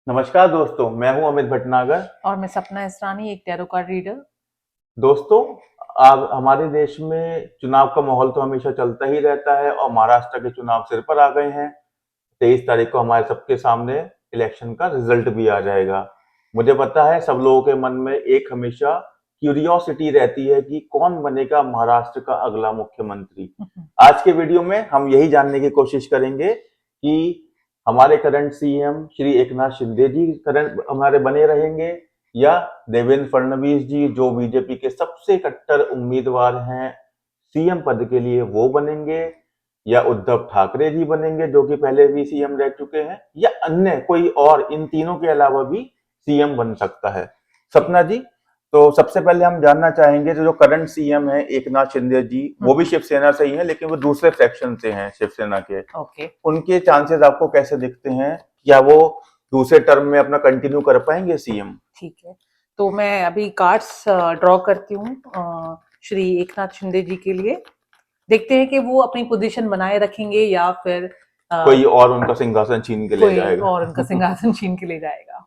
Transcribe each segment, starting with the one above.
नमस्कार दोस्तों, मैं हूं अमित भटनागर। और मैं सपना इसरानी, एक टैरो कार्ड रीडर। दोस्तों, अब हमारे देश में चुनाव का माहौल तो हमेशा चलता ही रहता है और महाराष्ट्र के चुनाव सिर पर आ गए हैं। 23 तारीख को हमारे सबके सामने इलेक्शन का रिजल्ट भी आ जाएगा। मुझे पता है सब लोगों के मन में एक हमेशा क्यूरियोसिटी रहती है कि कौन बनेगा महाराष्ट्र का अगला मुख्यमंत्री। आज के वीडियो में हम यही जानने की कोशिश करेंगे कि हमारे करंट सीएम श्री एकनाथ शिंदे जी करंट हमारे बने रहेंगे या देवेंद्र फडणवीस जी, जो बीजेपी के सबसे कट्टर उम्मीदवार हैं सीएम पद के लिए, वो बनेंगे, या उद्धव ठाकरे जी बनेंगे जो कि पहले भी सीएम रह चुके हैं, या अन्य कोई और इन तीनों के अलावा भी सीएम बन सकता है। सपना जी, तो सबसे पहले हम जानना चाहेंगे जो करंट सीएम है एकनाथ शिंदे जी, वो भी शिवसेना से ही है लेकिन वो दूसरे सेक्शन से हैं शिवसेना के। ओके, उनके चांसेस आपको कैसे दिखते हैं? क्या वो दूसरे टर्म में अपना कंटिन्यू कर पाएंगे सीएम? ठीक है। तो मैं अभी कार्ड्स ड्रॉ करती हूँ श्री एकनाथ शिंदे जी के लिए। देखते हैं कि वो अपनी पोजीशन बनाए रखेंगे या फिर कोई और उनका सिंहासन छीन के ले कोई जाएगा। और उनका सिंहासन छीन के ले जाएगा।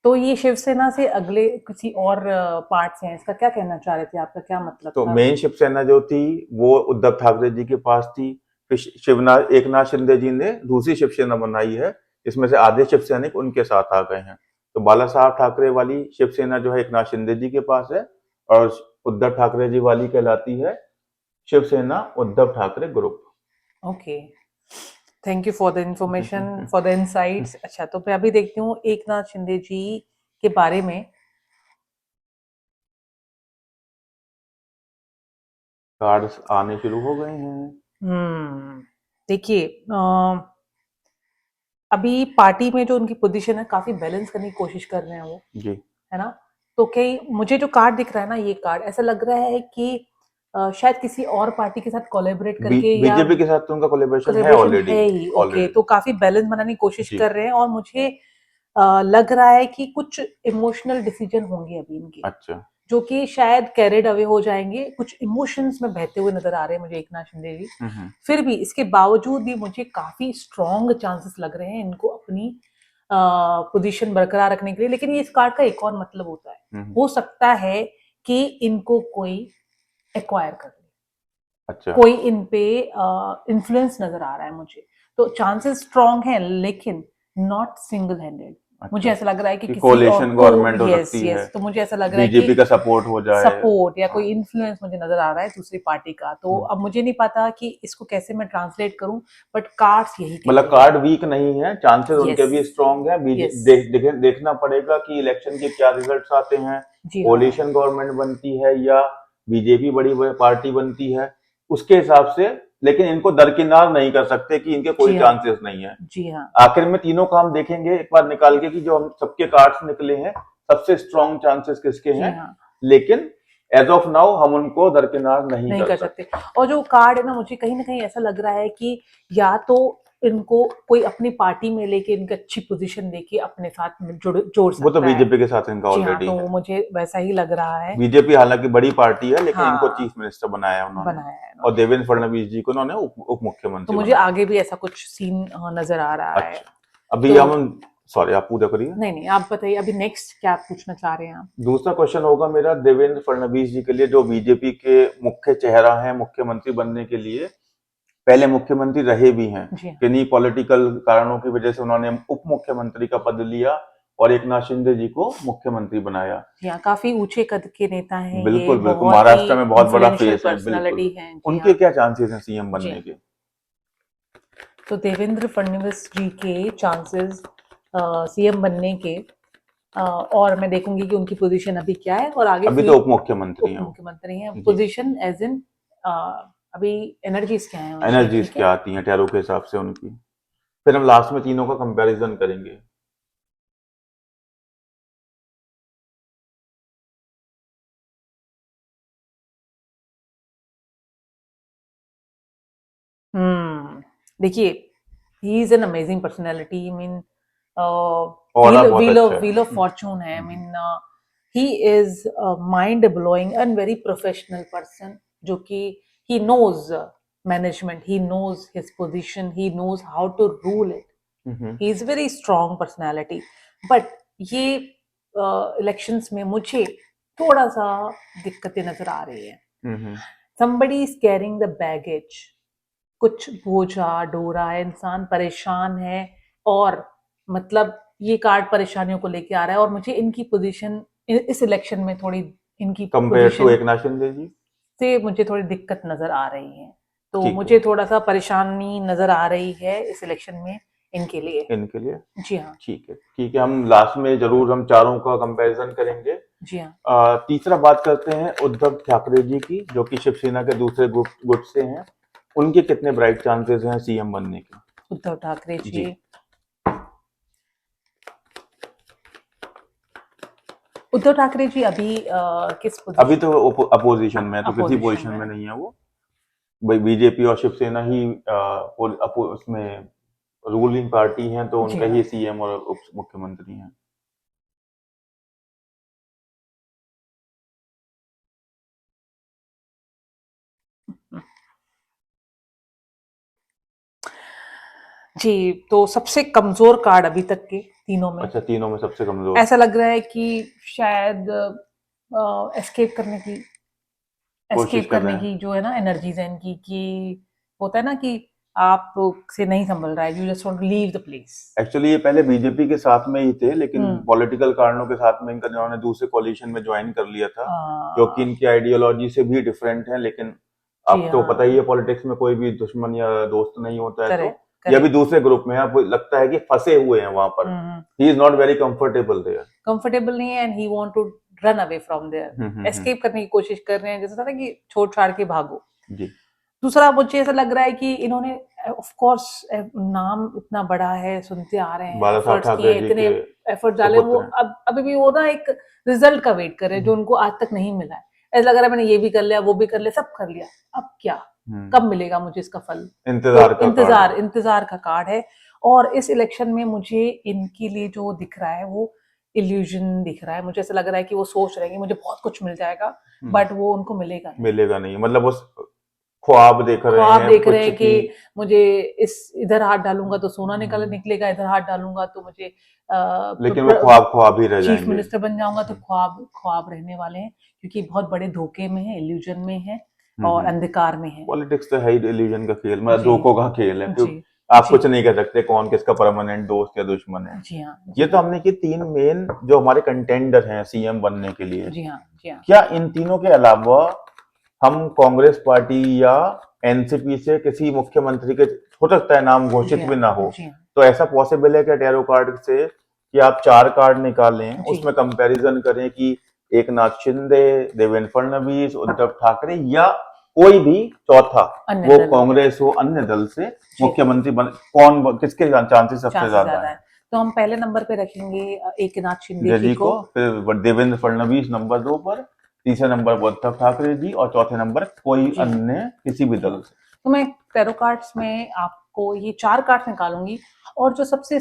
तो ये शिवसेना से अगले किसी और पार्ट हैं, इसका क्या कहना चाह रहे थे, आपका क्या मतलब तो था? मेन शिवसेना जो थी वो उद्धव ठाकरे जी के पास थी। फिर शिवनाथ एकनाथ शिंदे जी ने दूसरी शिवसेना बनाई है, इसमें से आधे शिवसैनिक उनके साथ आ गए हैं। तो बाला साहब ठाकरे वाली शिवसेना जो है एकनाथ शिंदे जी के पास है, और उद्धव ठाकरे जी वाली कहलाती है Shiv Sena Uddhav Thackeray group. Okay, thank you for the information, for the insights. अच्छा, तो मैं अभी देखती हूँ एकनाथ शिंदे जी के बारे में। कार्ड्स आने शुरू हो गए हैं। देखिए, अभी पार्टी में जो उनकी पोजीशन है काफी बैलेंस करने की कोशिश कर रहे हैं वो, जी। है ना? तो कई मुझे जो कार्ड दिख रहा है ना, ये कार्ड ऐसा लग रहा है कि शायद किसी और पार्टी के साथ कोलैबोरेट करके या बीजेपी के साथ तो उनका कोलेबोरेशन है कोलैबोरेशन ऑलरेडी। है ही। Okay, already. तो काफी बैलेंस बनाने की कोशिश जी। कर रहे हैं और मुझे लग रहा है कि कुछ इमोशनल डिसीजन होंगे अभी इनके, अच्छा। जो कि शायद कैरिड अवे हो जाएंगे, कुछ इमोशंस में बहते हुए नजर आ रहे हैं मुझे एकनाथ शिंदे जी। हम्म। फिर भी इसके बावजूद भी मुझे काफी स्ट्रॉन्ग चांसेस लग रहे हैं इनको अपनी पोजीशन बरकरार रखने के लिए। लेकिन ये इस कार्ड का एक और मतलब होता है, हो सकता है कि इनको कोई एक्वायर कर ले, अच्छा। कोई इन पे इन्फ्लुएंस नजर आ रहा है मुझे। तो चांसेस स्ट्रॉन्ग हैं लेकिन नॉट सिंगल हैंडेड। मुझे अच्छा ऐसा लग रहा है कि कि किसी और कोalition को, गवर्नमेंट हो यस सकती है, यस, तो मुझे ऐसा लग रहा है कि बीजेपी का सपोर्ट हो जाए। सपोर्ट या हाँ। कोई इन्फ्लुएंस मुझे नजर आ रहा है दूसरी पार्टी का। तो अब मुझे नहीं पता कि इसको कैसे मैं ट्रांसलेट करूं, बट कार्ड्स यही कह मतलब रही है। कार्ड वीक नहीं है, चांसेस उनके यस भी स्ट्रांग है। यस, देखना पड़ेगा कि इलेक्शन के क्या रिजल्ट्स आते हैं, जी हाँ, कोalition गवर्नमेंट बनती है या बीजेपी बड़ी पार्टी बनती है, उसके हिसाब से। लेकिन इनको दरकिनार नहीं कर सकते कि इनके कोई जी हाँ, चांसेस नहीं है। जी हाँ, आखिर में तीनों का हम देखेंगे एक बार निकाल के कि जो हम सबके कार्ड्स निकले हैं, सबसे स्ट्रॉन्ग चांसेस किसके जी हैं। हाँ, लेकिन एज ऑफ नाउ हम उनको दरकिनार नहीं नहीं कर कर सकते। सकते। और जो कार्ड है ना, मुझे कहीं ना कहीं ऐसा लग रहा है कि या तो इनको कोई अपनी पार्टी में लेके इनकी अच्छी पोजीशन देके अपने साथ में जोड़ वो तो सकता है। बीजेपी के साथ इनका जी हाँ, ऑलरेडी तो है। मुझे वैसा ही लग रहा है। बीजेपी हालांकि बड़ी पार्टी है लेकिन इनको हाँ, चीफ मिनिस्टर बनाया उन्होंने, बनाया है और इन्होंने। देवेंद्र फडणवीस जी को उन्होंने उप तो मुख्यमंत्री मुझे बनाया। आगे भी ऐसा कुछ सीन नजर आ रहा है। अच्छा। अभी तो हम, सॉरी आप पूरा करिए। नहीं नहीं, आप बताइए अभी नेक्स्ट क्या पूछना चाह रहे हैं आप? दूसरा क्वेश्चन होगा मेरा देवेंद्र फडणवीस जी के लिए, जो बीजेपी के मुख्य चेहरा हैं मुख्यमंत्री बनने के लिए, पहले मुख्यमंत्री रहे भी हैं। जी हाँ, किन्हीं पॉलिटिकल कारणों की वजह से उन्होंने उप मुख्यमंत्री का पद लिया और एकनाथ शिंदे जी को मुख्यमंत्री बनाया। जी हाँ, काफी ऊंचे कद के नेता हैं ये, बिल्कुल बिल्कुल, बहुत ही महाराष्ट्र में बहुत बड़ा इन्फ्लुएंशियल फेस है, बिल्कुल। पर्सनालिटी है। जी उनके हाँ, क्या चांसेस हैं सीएम जी बनने हाँ। के? तो देवेंद्र फडणवीस जी के चांसेस सीएम बनने के, और मैं देखूंगी कि उनकी पोजीशन अभी क्या है और आगे अभी तो फिर उप मुख्यमंत्री उप हैं वो। मुख्यमंत्री हैं। जी। पोजीशन एज इन अभी एनर्जीज क्या है उनकी, एनर्जीज ठीक है। क्या आती हैं टैरो के हिसाब से उनकी, फिर हम लास्ट में तीनों का कंपैरिजन करेंगे। देखिए, he is an amazing personality. I mean, aura बहुत अच्छा है। व्हील ऑफ फॉर्चून है। I mean, he is mind blowing and very professional person, जो कि he knows management. He knows his position. He knows how to rule it. He is very strong personality. But ये elections में मुझे थोड़ा सा दिक्कतें नजर आ रही है. Somebody is carrying the baggage. कुछ बोझा डोरा है, इंसान परेशान है और मतलब ये कार्ड परेशानियों को लेके आ रहा है और मुझे इनकी पोजीशन इस इलेक्शन में थोड़ी इनकी compare to position Eknath Shinde ji से मुझे थोड़ी दिक्कत नजर आ रही है. तो ठीक है। मुझे थोड़ा सा परेशानी नजर आ रही है इस इलेक्शन में इनके लिए. जी हाँ. ठीक है, हम लास्ट में जरूर हम चारों का कंपैरिजन करेंगे. जी हाँ. तीसरा बात करते हैं उद्धव ठाकरे जी की, जो कि शिवसेना के दूसरे गुट से हैं. उनके कितने ब्राइट चांसेस हैं सीएम बनने के? उद्धव ठाकरे जी. उद्धव ठाकरे जी अभी किस पोजीशन? अभी तो अपोजिशन में, तो किसी पोजीशन में नहीं है वो. बीजेपी और शिवसेना ही उसमें रूलिंग पार्टी हैं, तो उनका ही सीएम और उप मुख्यमंत्री हैं. जी, तो सबसे कमजोर कार्ड अभी तक के तीनों में. अच्छा, तीनों में सबसे कमजोर. ऐसा लग रहा है कि शायद एस्केप करने की जो है ना एनर्जीज है इनकी, कि होता है ना कि आप से नहीं संभल रहा है, you just want to leave the place. Actually ये पहले बीजेपी के साथ में ही थे, लेकिन पॉलिटिकल कारणों के साथ में इन्होंने दूसरे कोलिशन में ज्वाइन कर लिया था, जो कि इनकी आइडियोलॉजी से भी डिफरेंट है. लेकिन अब तो पता ही है पॉलिटिक्स में कोई भी दुश्मन या दोस्त नहीं होता है. तो ये अभी दूसरे ग्रुप में है, आपको लगता है कि फंसे हुए हैं वहां पर. He is not very comfortable there. Comfortable नहीं है, and he want to run away from there, escape करने की कोशिश कर रहे हैं, जैसे था ना कि छोड़ छाड़ के भागो. जी. दूसरा मुझे ऐसा लग रहा है कि इन्होंने ऑफ कोर्स नाम इतना बड़ा है, सुनते आ रहे हैं, एफर्ट्स किए, इतने एफर्ट डाले, वो अब अभी भी वो ना एक रिजल्ट का वेट कर रहे हैं जो उनको आज तक नहीं मिला है. ऐसा लग रहा है मैंने ये भी कर लिया, वो भी कर लिया, सब कर लिया, अब क्या, कब मिलेगा मुझे इसका फल? इंतजार का कार्ड है. और इस इलेक्शन में मुझे इनके लिए जो दिख रहा है वो इल्यूजन दिख रहा है. मुझे ऐसा लग रहा है कि वो सोच रहे हैं कि मुझे बहुत कुछ मिल जाएगा, बट वो उनको मिलेगा नहीं. मतलब वो ख्वाब देख रहे हैं कि मुझे इधर हाथ डालूंगा तो सोना निकलेगा, इधर हाथ डालूंगा तो मुझे लेकिन वो ख्वाब ही रह जाएंगे. चीफ मिनिस्टर बन जाऊंगा तो ख्वाब रहने वाले हैं, क्योंकि बहुत बड़े धोखे में है, इल्यूजन में है और अंधकार में है. पॉलिटिक्स तो है ही इल्यूजन का खेल, मतलब धोखों का खेल है. आप कुछ नहीं कह सकते कौन किसका परमानेंट दोस्त या दुश्मन है. जी हाँ. ये तो हमने की 3 मेन जो हमारे कंटेंडर हैं सीएम बनने के लिए. जी हाँ. क्या इन तीनों के अलावा हम कांग्रेस पार्टी या एनसीपी से किसी मुख्यमंत्री के, हो सकता है नाम घोषित भी ना हो, तो ऐसा पॉसिबल है क्या टैरो कार्ड से कि आप 4 कार्ड निकालें, उसमें कंपैरिजन करें कि एकनाथ शिंदे, देवेंद्र फडणवीस, उद्धव ठाकरे या कोई भी चौथा, वो कांग्रेस हो, अन्य दल से मुख्यमंत्री बन, किसके चांसेस सबसे ज्यादा है? तो हम पहले नंबर पे रखेंगे एकनाथ शिंदे जी को, फिर देवेंद्र फडणवीस नंबर 2 पर, तीसरे नंबर पर उद्धव ठाकरे जी और चौथे नंबर कोई अन्य किसी भी दल से. तो मैं टैरो कार्ड्स में आपको ये 4 कार्ड निकालूंगी और जो सबसे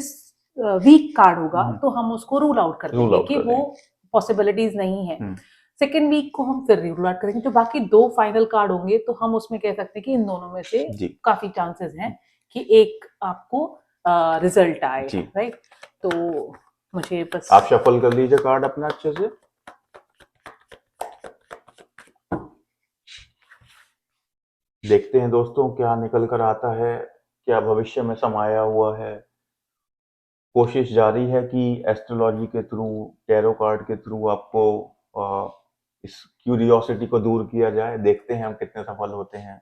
वीक कार्ड होगा तो हम उसको रूल आउट कर देंगे कि वो पॉसिबिलिटीज नहीं है. सेकेंड वीक को हम फिर रूल आउट करेंगे. जो बाकी 2 फाइनल कार्ड होंगे तो हम उसमें कह सकते हैं कि इन दोनों में से काफी चांसेस हैं कि एक आपको रिजल्ट आए. राइट. तो मुझे बस आप शफल कर लीजिए कार्ड अपना अच्छे से. देखते हैं दोस्तों क्या निकल कर आता है, क्या भविष्य में समाया हुआ है. कोशिश जारी है कि एस्ट्रोलॉजी के थ्रू, टैरो कार्ड के थ्रू आपको इस क्यूरियोसिटी को दूर किया जाए. देखते हैं हम कितने सफल होते हैं.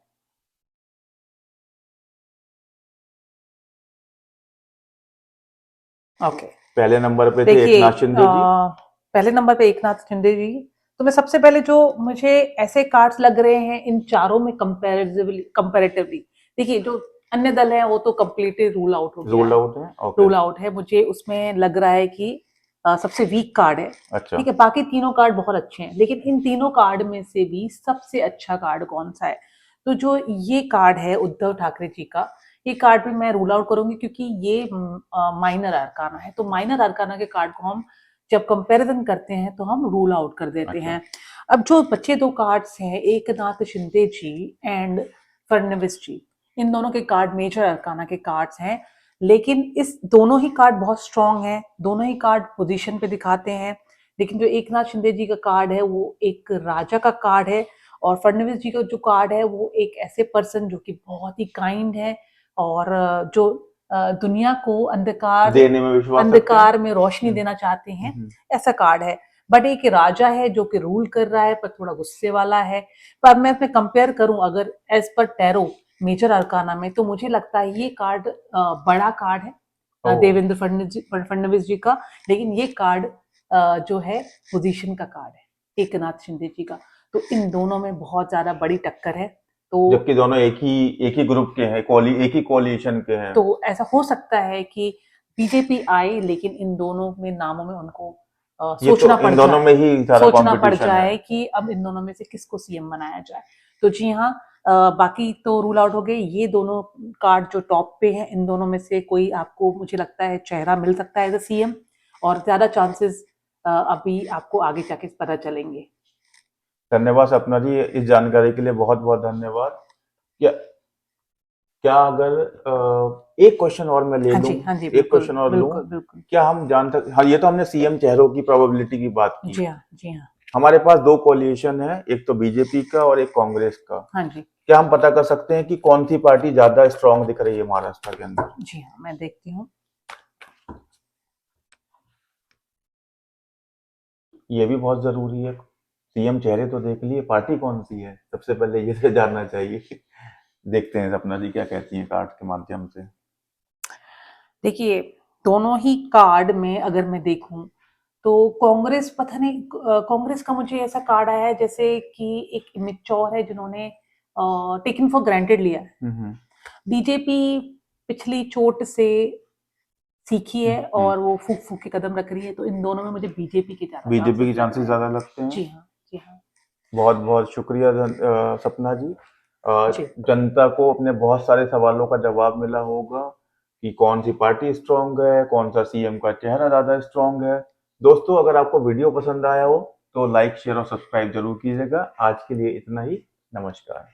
ओके. पहले नंबर पे थे एकनाथ शिंदे जी. पहले नंबर पे एकनाथ शिंदे जी. तो मैं सबसे पहले जो मुझे ऐसे कार्ड्स लग रहे हैं इन चारों में कंपैरेटिवली, देखिए जो अन्य दल है वो तो कम्प्लीटली रूल आउट हो गया. रूल आउट है. मुझे उसमें लग रहा है कि सबसे वीक कार्ड है. अच्छा. ठीक है. बाकी तीनों कार्ड बहुत अच्छे हैं, लेकिन इन तीनों कार्ड में से भी सबसे अच्छा कार्ड कौन सा है? तो जो ये कार्ड है उद्धव ठाकरे जी का, ये कार्ड भी मैं रूल आउट करूंगी क्योंकि ये माइनर अरकाना है. तो माइनर अरकाना के कार्ड को हम जब कंपैरिजन करते हैं तो हम रूल आउट कर देते हैं. अब जो बचे 2 कार्ड्स हैं एकनाथ शिंदे जी एंड फडणवीस जी, इन दोनों के कार्ड मेजर अरकाना के कार्ड्स हैं, लेकिन इस दोनों ही कार्ड बहुत स्ट्रांग हैं, दोनों ही कार्ड पोजीशन पे दिखाते हैं। लेकिन जो एकनाथ शिंदे जी का कार्ड है वो एक राजा का कार्ड है, और फडणवीस जी का जो कार्ड है वो एक ऐसे पर्सन जो कि बहुत ही काइंड है, और जो दुनिया को देने में विश्वास रखते हैं। अंधकार में रोशनी देना चाहते हैं, ऐसा कार्ड है। बट एक राजा है जो कि रूल कर रहा है, पर थोड़ा गुस्से वाला है। पर मैं इसमें कंपेयर करूं अगर as per tarot major arcana में, तो मुझे लगता है ये कार्ड बड़ा कार्ड है देवेंद्र फडणवीस जी का, लेकिन ये कार्ड जो है पोजीशन का कार्ड है एकनाथ शिंदे जी का। तो इन दोनों में बहुत ज्यादा बड़ी टक्कर है। तो जबकि दोनों एक ही ग्रुप के हैं, एक ही कोलिशन के हैं। तो ऐसा हो सकता है कि बीजेपी आए, लेकिन इन दोनों में नामों में उनको सोचना तो पड़ इन दोनों जाए, में ही सारा सोचना पड़ कंपटीशन जाए है। कि अब इन दोनों में से किसको सीएम बनाया जाए। तो जी हाँ, बाकी तो रूल आउट हो गए। ये दोनों कार्ड जो टॉप पे हैं, इन दोनों में से कोई आपको मुझे लगता है चेहरा मिल सकता है एज अ सीएम, और ज्यादा चांसेस अभी आपको आगे जाके पता चलेंगे। धन्यवाद सपना जी, इस जानकारी के लिए बहुत बहुत धन्यवाद। क्या क्या अगर एक क्वेश्चन और मैं ले हाँ लूं, जी, हाँ जी, एक बिल्कुल क्वेश्चन और लूं, बिल्कुल बिल्कुल। क्या हम जान सकते, हाँ ये तो हमने सीएम चेहरों की प्रोबेबिलिटी की बात की। जी हाँ, जी हाँ, हमारे पास दो कोलिशन है, एक तो बीजेपी का और एक कांग्रेस का। हाँ जी, क्या हम पता कर सकते हैं कि कौन सी पार्टी ज्यादा स्ट्रांग दिख रही है महाराष्ट्र के अंदर? जी हाँ, मैं देखती हूँ। ये भी बहुत जरूरी है, सीएम चेहरे तो देख लिए, पार्टी कौन सी है सबसे पहले ये तो जानना चाहिए। देखते हैं सपना जी क्या कहती हैं कार्ड के माध्यम से। देखिए, दोनों ही कार्ड में अगर मैं देखूं तो कांग्रेस, पता नहीं कांग्रेस का मुझे ऐसा कार्ड आया है जैसे कि एक इमेच्योर है जिन्होंने टेकन फॉर ग्रांटेड लिया है। बीजेपी पिछली चोट से सीखी है और वो फूक फूक के कदम रख रही है, तो इन दोनों में मुझे बीजेपी के ज्यादा बीजेपी के चांसेस लग चांसेस रहे हैं। ज्यादा लगते हैं। जी हाँ, जी हाँ, बहुत बहुत शुक्रिया सपना जी। जी जनता को अपने बहुत सारे सवालों का जवाब मिला होगा कि कौन सी पार्टी स्ट्रांग है, कौन सा सीएम का चेहरा ज्यादा स्ट्रांग है। दोस्तों, अगर आपको वीडियो पसंद आया हो तो लाइक शेयर और सब्सक्राइब जरूर कीजिएगा। आज के लिए इतना ही। नमस्कार।